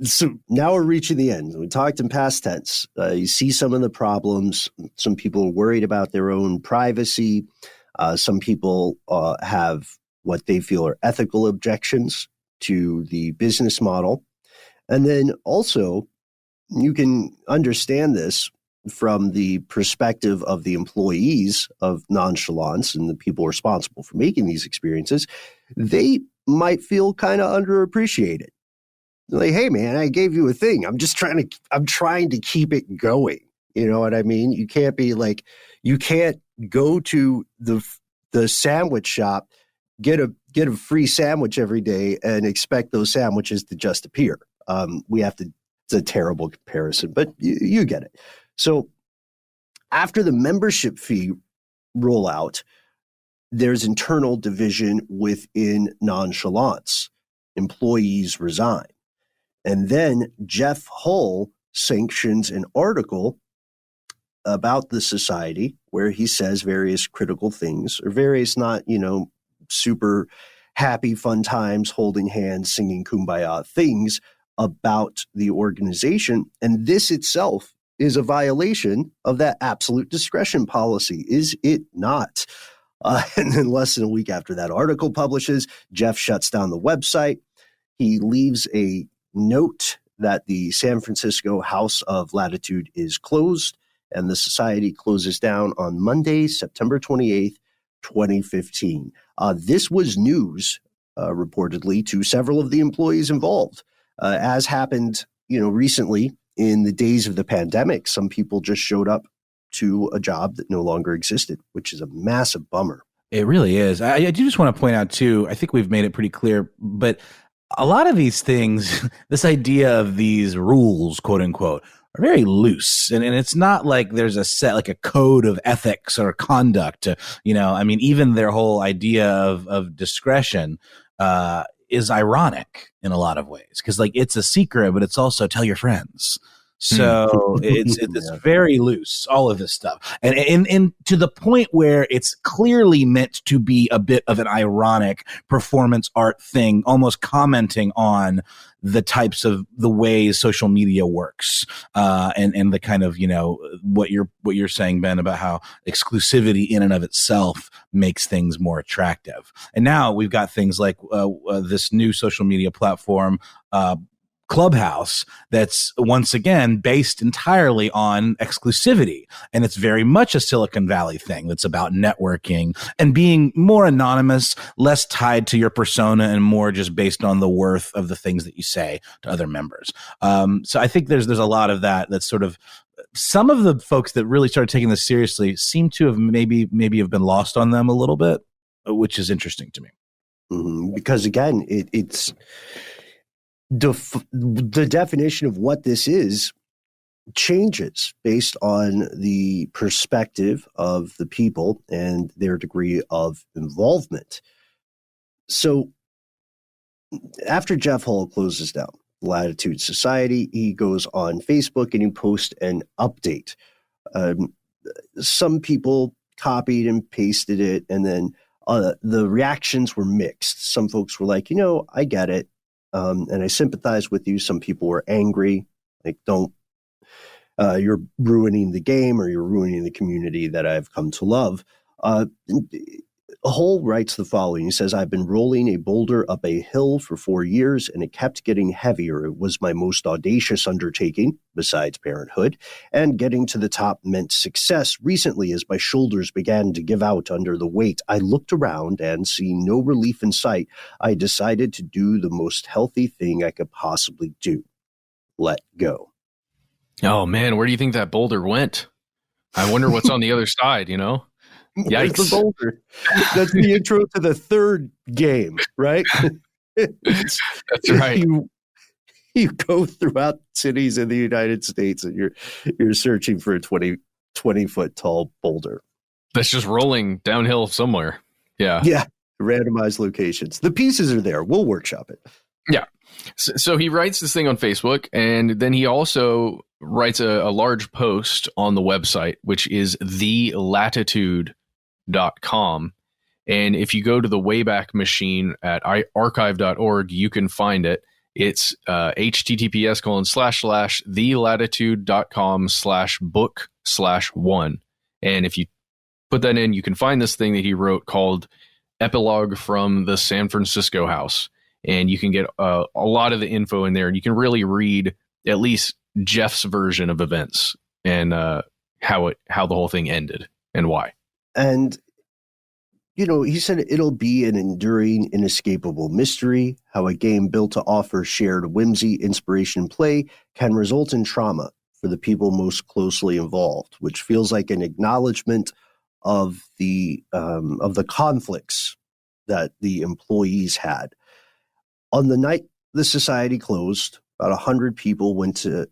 So now we're reaching the end. We talked in past tense. You see some of the problems. Some people are worried about their own privacy. Some people have what they feel are ethical objections to the business model. And then also, you can understand this from the perspective of the employees of nonchalance and the people responsible for making these experiences. They might feel kind of underappreciated. Like, hey man, I gave you a thing. I'm trying to keep it going. You know what I mean? You can't be like, you can't go to the sandwich shop, get a free sandwich every day and expect those sandwiches to just appear. It's a terrible comparison, but you get it. So after the membership fee rollout, there's internal division within nonchalance. Employees resign. And then Jeff Hull sanctions an article about the society where he says various critical things, or various not, super happy, fun times, holding hands, singing Kumbaya things about the organization. And this itself is a violation of that absolute discretion policy, is it not? And then less than a week after that article publishes, Jeff shuts down the website. He leaves a note that the San Francisco House of Latitude is closed, and the society closes down on Monday, September 28th, 2015. This was news, reportedly, to several of the employees involved. As happened, recently in the days of the pandemic, some people just showed up to a job that no longer existed, which is a massive bummer. It really is. I do just want to point out, too, I think we've made it pretty clear, but a lot of these things, this idea of these rules, quote unquote, are very loose. And it's not like there's a set, like a code of ethics or conduct. Even their whole idea of discretion is ironic in a lot of ways, because it's a secret, but it's also tell your friends. So it's very loose, all of this stuff. And to the point where it's clearly meant to be a bit of an ironic performance art thing, almost commenting on the types of the ways social media works, and the kind of, what you're saying, Ben, about how exclusivity in and of itself makes things more attractive. And now we've got things like this new social media platform, Clubhouse, that's once again based entirely on exclusivity. And it's very much a Silicon Valley thing that's about networking and being more anonymous, less tied to your persona, and more just based on the worth of the things that you say to other members. So I think there's a lot of that's sort of, some of the folks that really started taking this seriously seem to have maybe have been lost on them a little bit, which is interesting to me. Because again, it's the definition of what this is changes based on the perspective of the people and their degree of involvement. So after Jeff Hull closes down Latitude Society, he goes on Facebook and he posts an update. Some people copied and pasted it, and then the reactions were mixed. Some folks were like, I get it. And I sympathize with you. Some people were angry, like, you're ruining the game, or you're ruining the community that I've come to love. Hull writes the following. He says, I've been rolling a boulder up a hill for 4 years, and it kept getting heavier. It was my most audacious undertaking, besides parenthood, and getting to the top meant success. Recently, as my shoulders began to give out under the weight, I looked around and, seeing no relief in sight, I decided to do the most healthy thing I could possibly do. Let go. Oh, man, where do you think that boulder went? I wonder what's on the other side, Yikes. The boulder. That's the intro to the third game, right? That's right. You go throughout cities in the United States and you're searching for a 20 foot tall boulder that's just rolling downhill somewhere. Yeah. Randomized locations. The pieces are there. We'll workshop it. Yeah. So he writes this thing on Facebook, and then he also writes a large post on the website, which is thelatitude.com. And if you go to the Wayback Machine at archive.org, you can find it. It's https://thelatitude.com/book/1. And if you put that in, you can find this thing that he wrote called Epilogue from the San Francisco House. And you can get a lot of the info in there. And you can really read at least Jeff's version of events and how the whole thing ended and why. And he said it'll be an enduring, inescapable mystery, how a game built to offer shared whimsy, inspiration, and play can result in trauma for the people most closely involved, which feels like an acknowledgement of the conflicts that the employees had. On the night the society closed, about 100 people went to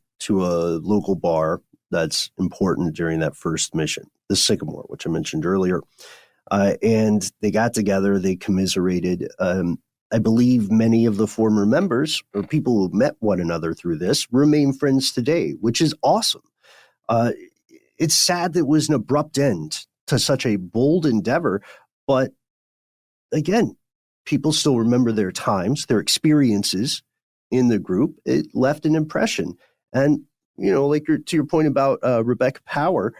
a local bar that's important during that first mission, the Sycamore, which I mentioned earlier. And they got together, they commiserated. I believe many of the former members or people who met one another through this remain friends today, which is awesome. It's sad that it was an abrupt end to such a bold endeavor, but again, people still remember their times, their experiences in the group. It left an impression. And, like to your point about Rebecca Power,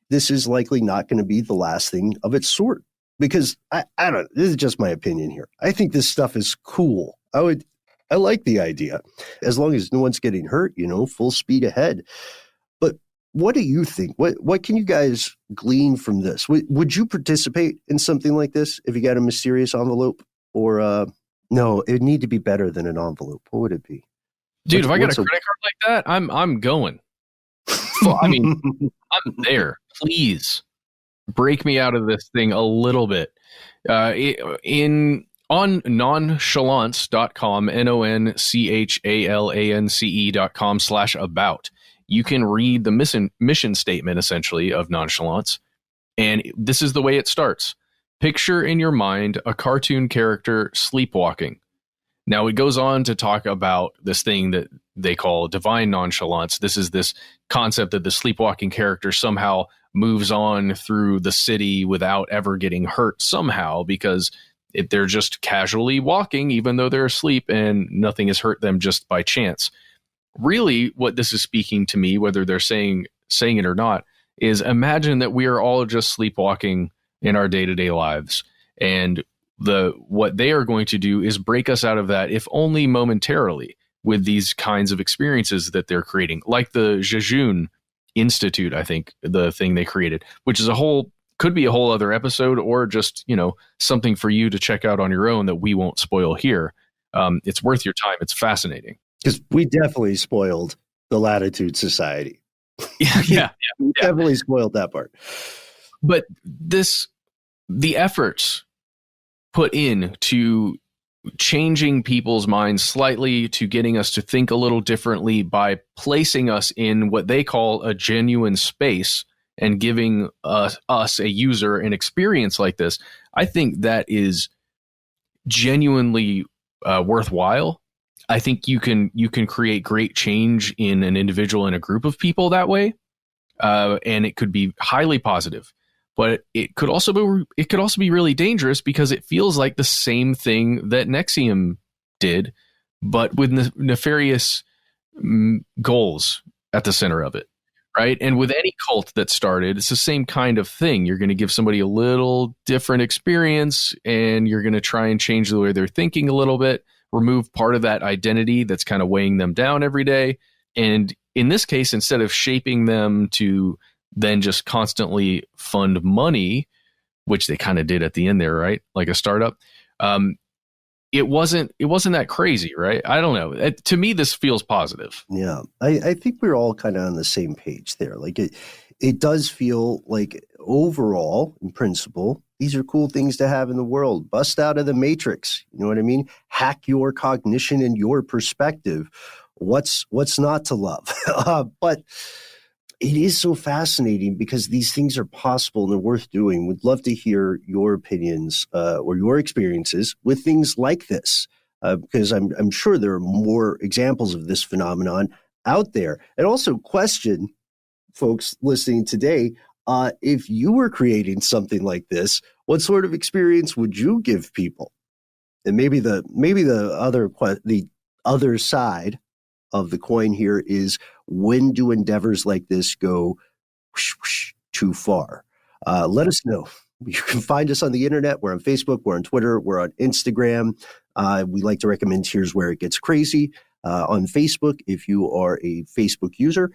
this is likely not going to be the last thing of its sort. Because I don't, this is just my opinion here. I think this stuff is cool. I like the idea. As long as no one's getting hurt, full speed ahead. But what do you think? What can you guys glean from this? Would you participate in something like this if you got a mysterious envelope? Or no, it would need to be better than an envelope. What would it be? Dude, if I got a credit card like that, I'm going. I mean, I'm there. Please break me out of this thing a little bit. On nonchalance.com, nonchalance.com/about, you can read the mission statement, essentially, of Nonchalance. And this is the way it starts. Picture in your mind a cartoon character sleepwalking. Now, it goes on to talk about this thing that they call divine nonchalance. This is this concept that the sleepwalking character somehow moves on through the city without ever getting hurt somehow, because they're just casually walking, even though they're asleep, and nothing has hurt them just by chance. Really, what this is speaking to me, whether they're saying it or not, is imagine that we are all just sleepwalking in our day-to-day lives. And what they are going to do is break us out of that, if only momentarily, with these kinds of experiences that they're creating, like the Jejun Institute, I think, the thing they created, which is could be a whole other episode, or just, something for you to check out on your own that we won't spoil here. It's worth your time. It's fascinating. Because we definitely spoiled the Latitude Society. Yeah. We definitely spoiled that part. But the efforts put in to changing people's minds slightly, to getting us to think a little differently by placing us in what they call a genuine space and giving us, a user, an experience like this, I think that is genuinely worthwhile. I think you can create great change in an individual and a group of people that way, and it could be highly positive. But it could also be really dangerous, because it feels like the same thing that NXIVM did, but with nefarious goals at the center of it, right? And with any cult that started, it's the same kind of thing. You're going to give somebody a little different experience, and you're going to try and change the way they're thinking a little bit, remove part of that identity that's kind of weighing them down every day. And in this case, instead of shaping them to then just constantly fund money, which they kind of did at the end there, right? Like a startup. It wasn't that crazy, right? I don't know. To me, this feels positive. Yeah. I think we're all kind of on the same page there. Like it does feel like overall, in principle, these are cool things to have in the world. Bust out of the matrix. You know what I mean? Hack your cognition and your perspective. What's not to love? But it is so fascinating, because these things are possible and they're worth doing. We'd love to hear your opinions or your experiences with things like this. because I'm sure there are more examples of this phenomenon out there. And also question, folks listening today, if you were creating something like this, what sort of experience would you give people? And maybe the other side of the coin here is, when do endeavors like this go whoosh, whoosh, too far? Let us know. You can find us on the internet. We're on Facebook. We're on Twitter. We're on Instagram. We like to recommend Here's Where It Gets Crazy on Facebook if you are a Facebook user.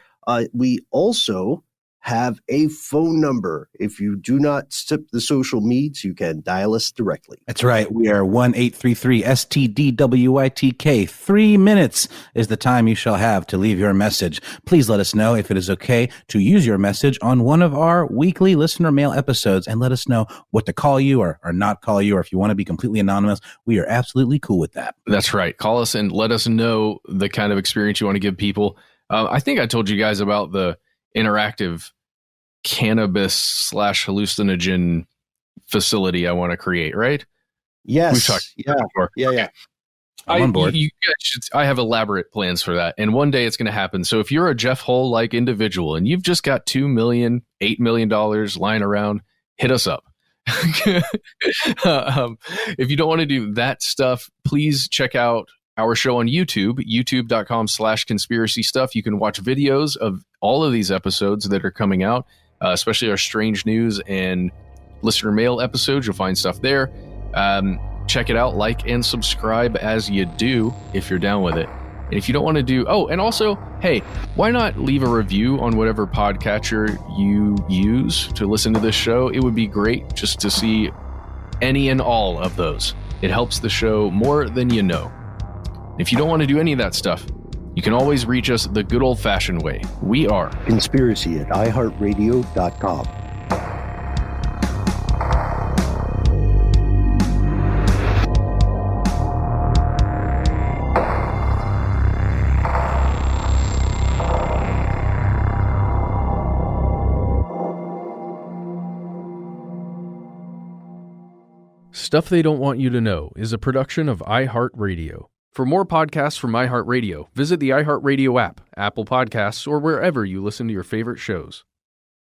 We also have a phone number. If you do not skip the social medias, you can dial us directly. That's right. We are 1-833-STDWYTK. 3 minutes is the time you shall have to leave your message. Please let us know if it is okay to use your message on one of our weekly listener mail episodes, and let us know what to call you or not call you, or if you want to be completely anonymous. We are absolutely cool with that. That's right. Call us and let us know the kind of experience you want to give people. I think I told you guys about the interactive cannabis / hallucinogen facility I want to create, right? Yes. We've talked about that before. Yeah. I'm on board. I have elaborate plans for that. And one day it's going to happen. So if you're a Jeff Hull-like individual and you've just got $2 million, $8 million lying around, hit us up. If you don't want to do that stuff, please check out our show on YouTube, youtube.com/conspiracy stuff. You can watch videos of all of these episodes that are coming out, especially our strange news and listener mail episodes. You'll find stuff there. Check it out, like and subscribe as you do if you're down with it. And if you don't want to do, and also, hey, why not leave a review on whatever podcatcher you use to listen to this show? It would be great just to see any and all of those. It helps the show more than you know. If you don't want to do any of that stuff, you can always reach us the good old-fashioned way. We are Conspiracy at iHeartRadio.com. Stuff They Don't Want You to Know is a production of iHeartRadio. For more podcasts from iHeartRadio, visit the iHeartRadio app, Apple Podcasts, or wherever you listen to your favorite shows.